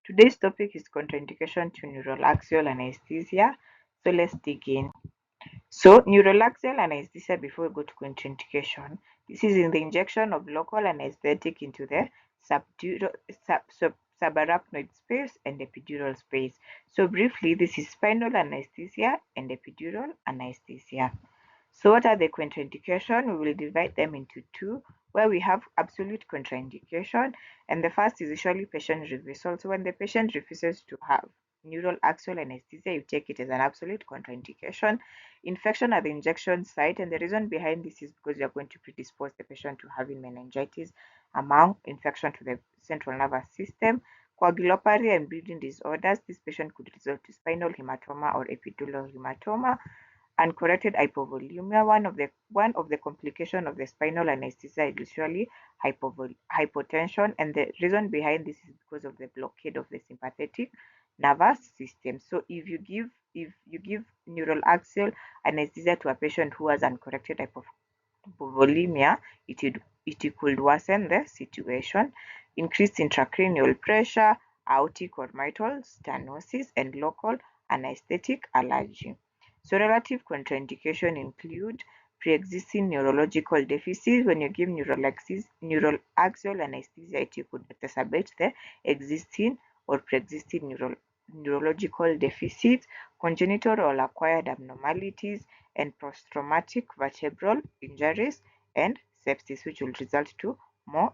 Today's topic is contraindication to neuraxial anesthesia. So let's dig in. So neuraxial anesthesia, before we go to contraindication, this is in the injection of local anesthetic into the subarachnoid space and epidural space. So briefly, this is spinal anesthesia and epidural anesthesia. So what are the contraindication? We will divide them into two, where we have absolute contraindication, and the first is usually patient refusal. So when the patient refuses to have neural axial anesthesia, you take it as an absolute contraindication. Infection at the injection site, and the reason behind this is because you are going to predispose the patient to having meningitis among infection to the central nervous system. Coagulopathy and bleeding disorders, this patient could result to spinal hematoma or epidural hematoma. Uncorrected hypovolemia, one of the complication of the spinal anesthesia is usually hypotension, and the reason behind this is because of the blockade of the sympathetic nervous system. So if you give neural axial anesthesia to a patient who has uncorrected hypovolemia, it could worsen the situation. Increased intracranial pressure, aortic or mitral stenosis, and local anesthetic allergy. So relative contraindication include pre-existing neurological deficits. When you give neural axial anesthesia, it could exacerbate the existing or pre-existing neurological deficits, congenital or acquired abnormalities, and post-traumatic vertebral injuries and sepsis, which will result to more